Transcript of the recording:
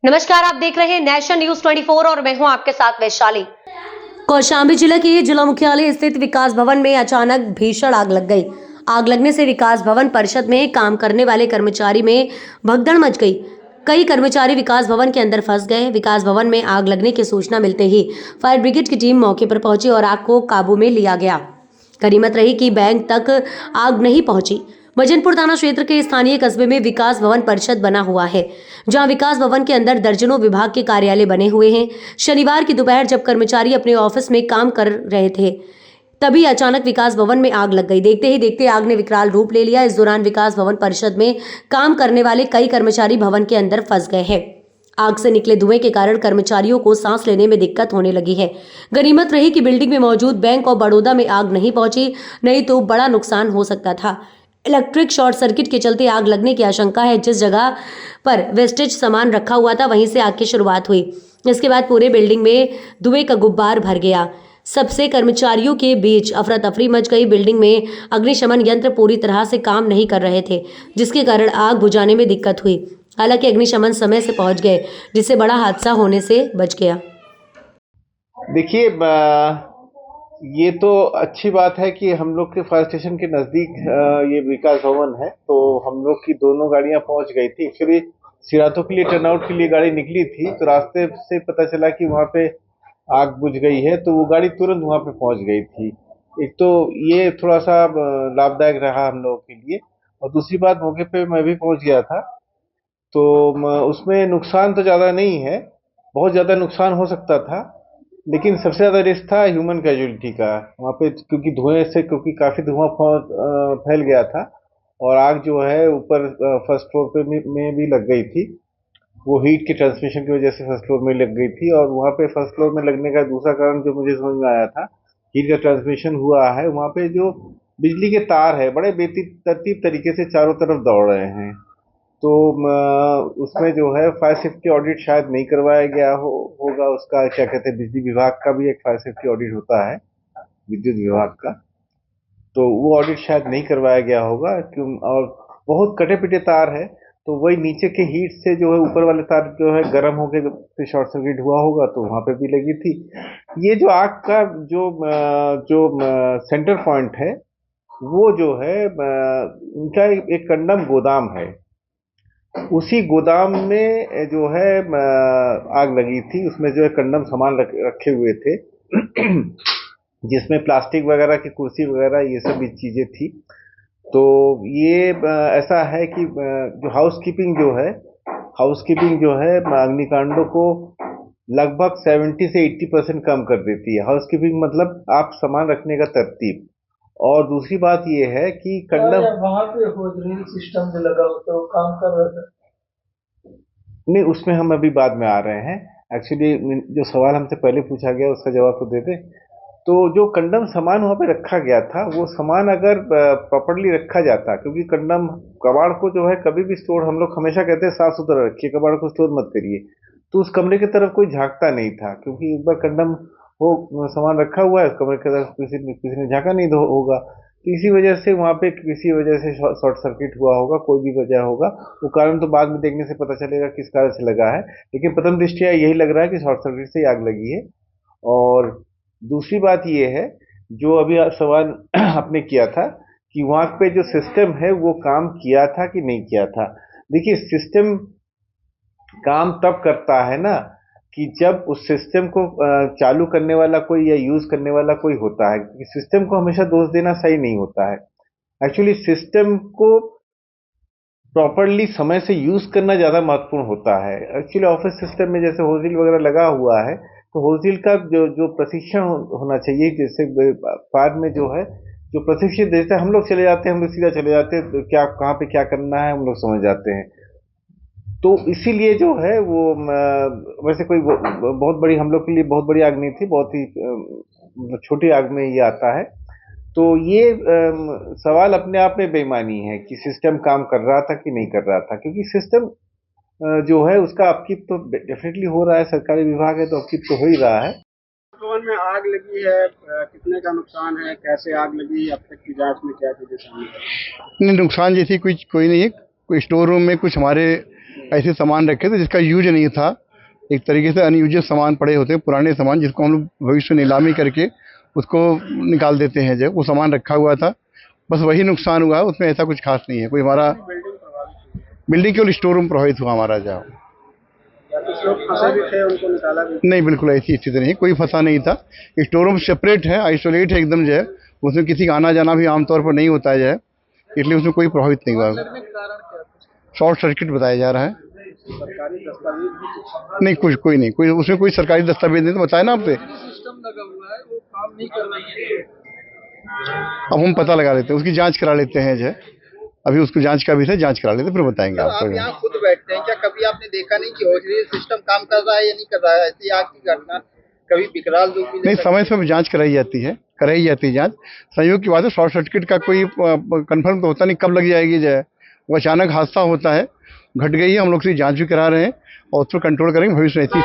नमस्कार, आप देख रहे हैं नेशन न्यूज 24 और मैं हूं आपके साथ वैशाली। कौशाम्बी जिले के जिला मुख्यालय स्थित विकास भवन में अचानक भीषण आग लग गई। आग लगने से विकास भवन परिषद में काम करने वाले कर्मचारी में भगदड़ मच गई। कई कर्मचारी विकास भवन के अंदर फंस गए। विकास भवन में आग लगने की सूचना मिलते ही फायर ब्रिगेड की टीम मौके पर पहुंची और आग को काबू में लिया गया। गनीमत रही कि बैंक तक आग नहीं पहुंची। भजनपुर थाना क्षेत्र के स्थानीय कस्बे में विकास भवन परिषद बना हुआ है, जहां विकास भवन के अंदर दर्जनों विभाग के कार्यालय बने हुए हैं। शनिवार की दोपहर जब कर्मचारी अपने ऑफिस में काम कर रहे थे, तभी अचानक विकास भवन में आग लग गई। देखते ही देखते आग ने विकराल रूप ले लिया। इस दौरान विकास भवन परिषद में काम करने वाले कई कर्मचारी भवन के अंदर फंस गए हैं। आग से निकले धुएं के कारण कर्मचारियों को सांस लेने में दिक्कत होने लगी है। गनीमत रही कि बिल्डिंग में मौजूद बैंक ऑफ बड़ौदा में आग नहीं पहुंची, नहीं तो बड़ा नुकसान हो सकता था। इलेक्ट्रिक शॉर्ट सर्किट के चलते आग लगने की आशंका है। जिस जगह पर वेस्टेज सामान रखा हुआ था, वहीं से आग की शुरुआत हुई। इसके बाद पूरे बिल्डिंग में धुएं का गुब्बार भर गया। सबसे कर्मचारियों के बीच अफरा तफरी मच गई। बिल्डिंग में अग्निशमन यंत्र पूरी तरह से काम नहीं कर रहे थे, जिसके कारण आग बुझाने में दिक्कत हुई। हालांकि अग्निशमन समय से पहुंच गए, जिससे बड़ा हादसा होने से बच गया। देखिए, ये तो अच्छी बात है कि हम लोग के फायर स्टेशन के नज़दीक ये विकास भवन है, तो हम लोग की दोनों गाड़ियां पहुंच गई थी। एक्चुअली सिराथों के लिए टर्नआउट के लिए गाड़ी निकली थी, तो रास्ते से पता चला कि वहाँ पे आग बुझ गई है, तो वो गाड़ी तुरंत वहाँ पे पहुंच गई थी। एक तो ये थोड़ा सा लाभदायक रहा हम लोगों के लिए, और दूसरी बात मौके पे मैं भी पहुंच गया था, तो उसमें नुकसान तो ज़्यादा नहीं है। बहुत ज़्यादा नुकसान हो सकता था, लेकिन सबसे ज़्यादा रिस्क था ह्यूमन कैजुअलिटी का वहाँ पे, क्योंकि धुएं से, क्योंकि काफ़ी धुआं फैल गया था, और आग जो है ऊपर फर्स्ट फ्लोर पे में भी लग गई थी। वो हीट के ट्रांसमिशन की वजह से फर्स्ट फ्लोर में लग गई थी, और वहाँ पे फर्स्ट फ्लोर में लगने का दूसरा कारण जो मुझे समझ में आया था, हीट का ट्रांसमिशन हुआ है वहाँ पे। जो बिजली के तार है बड़े बेतरतीब तरीके से चारों तरफ दौड़ रहे हैं, तो उसमें जो है फायर सेफ्टी ऑडिट शायद नहीं करवाया गया होगा। उसका क्या कहते हैं, बिजली विभाग का भी एक फायर सेफ्टी ऑडिट होता है, विद्युत विभाग का, तो वो ऑडिट शायद नहीं करवाया गया होगा। क्यों? और बहुत कटे पिटे तार है, तो वही नीचे के हीट से जो है ऊपर वाले तार जो है गर्म होकर फिर शॉर्ट सर्किट हुआ होगा, तो वहां पे भी लगी थी। ये जो आग का जो सेंटर पॉइंट है, वो जो है उनका एक कंडम गोदाम है। उसी गोदाम में जो है आग लगी थी। उसमें जो है कंडम सामान रखे हुए थे जिसमें प्लास्टिक वगैरह की कुर्सी वगैरह ये सब भी चीजें थी। तो ये ऐसा है कि जो हाउसकीपिंग जो है अग्निकांडों को लगभग 70 से 80% कम कर देती है। हाउसकीपिंग मतलब आप सामान रखने का तरतीब। और दूसरी बात ये है कि कंडम वहां पे ड्रिल सिस्टम जो लगा होता है वो काम कर रहा था। नहीं, उसमें हम अभी बाद में आ रहे हैं। एक्चुअली जो सवाल हमसे पहले पूछा गया उसका जवाब तो दे दें। तो जो कंडम सामान वहाँ पे रखा गया था, वो सामान अगर प्रॉपरली रखा जाता, क्योंकि कंडम कबाड़ को जो है कभी भी स्टोर, हम लोग हमेशा कहते हैं साफ सुथरा रखिए, कबाड़ को स्टोर मत करिए, तो उस कमरे की तरफ कोई झांकता नहीं था, क्योंकि एक बार कंडम वो सामान रखा हुआ है, उस कमरे की तरफ किसी ने झांका नहीं होगा, तो इसी वजह से वहाँ पे किसी वजह से शॉर्ट सर्किट हुआ होगा, कोई भी वजह होगा। वो कारण तो बाद में देखने से पता चलेगा किस कारण से लगा है, लेकिन प्रथम दृष्टया यही लग रहा है कि शॉर्ट सर्किट से आग लगी है। और दूसरी बात ये है, जो अभी सवाल आपने किया था कि वहाँ पे जो सिस्टम है वो काम किया था कि नहीं किया था। देखिए, सिस्टम काम तब करता है ना कि जब उस सिस्टम को चालू करने वाला कोई या यूज करने वाला कोई होता है। क्योंकि सिस्टम को हमेशा दोष देना सही नहीं होता है। एक्चुअली सिस्टम को प्रॉपरली समय से यूज करना ज्यादा महत्वपूर्ण होता है। एक्चुअली ऑफिस सिस्टम में जैसे होजिल वगैरह लगा हुआ है, तो होजिल का जो प्रशिक्षण होना चाहिए, जैसे फायर में जो है जो प्रशिक्षित, जैसे हम लोग चले जाते हैं, हम लोग सीधा चले जाते हैं, तो क्या कहाँ पे क्या करना है हम लोग समझ जाते हैं। तो इसीलिए जो है वो वैसे कोई बहुत बड़ी, हम लोग के लिए बहुत बड़ी आग नहीं थी, बहुत ही मतलब छोटी आग में ये आता है। तो ये सवाल अपने आप में बेईमानी है कि सिस्टम काम कर रहा था कि नहीं कर रहा था, क्योंकि सिस्टम जो है उसका अपकीप तो डेफिनेटली हो रहा है, सरकारी विभाग है तो अपकीप तो हो ही रहा है। भवन में आग लगी है, कितने का नुकसान है, कैसे आग लगी, अब तक की जांच में क्या चीजें सामने आई? नहीं, नुकसान जैसी कोई नहीं है। कोई स्टोर रूम में कुछ हमारे ऐसे सामान रखे थे जिसका यूज नहीं था। एक तरीके से अनयूजेड सामान पड़े होते हैं, पुराने सामान जिसको हम लोग भविष्य में नीलामी करके उसको निकाल देते हैं, जो वो सामान रखा हुआ था, बस वही नुकसान हुआ है। उसमें ऐसा कुछ खास नहीं है। कोई हमारा बिल्डिंग केवल स्टोर रूम प्रभावित हुआ हमारा। जहाँ या कुछ लोग फंसे भी थे, उनको निकाला भी? नहीं, बिल्कुल ऐसी स्थिति नहीं, कोई फंसा नहीं था। स्टोर रूम सेपरेट है, आइसोलेट है एकदम, जो है उसमें किसी का आना जाना भी आमतौर पर नहीं होता है, जो है इसलिए उसमें कोई प्रभावित नहीं हुआ। शॉर्ट सर्किट बताया जा रहा है। सरकारी दस्तावेज भी कुछ? नहीं, कुछ कोई नहीं, कोई उसमें कोई सरकारी दस्तावेज नहीं, तो बताया ना आपसे। सिस्टम लगा हुआ है वो काम नहीं कर रही है। अब हम पता लगा लेते हैं, उसकी जांच करा लेते हैं, जो है अभी उसको जांच का भी है, जांच करा लेते हैं, फिर बताएंगे आप आपको। यहाँ खुद बैठते हैं, क्या कभी आपने देखा नहीं कि ऑक्सीजन सिस्टम काम कर रहा है या नहीं कर रहा है? ऐसी आग की घटना कभी विकराल रूप भी नहीं, समय समय जांच कराई जाती है जांच। संयोग की बात है, शॉर्ट सर्किट का कोई कंफर्म तो होता नहीं कब लग जाएगी, जो है वो अचानक हादसा होता है, घट गई है। हम लोग से जांच भी करा रहे हैं और उसको कंट्रोल करेंगे भविष्य में ऐसी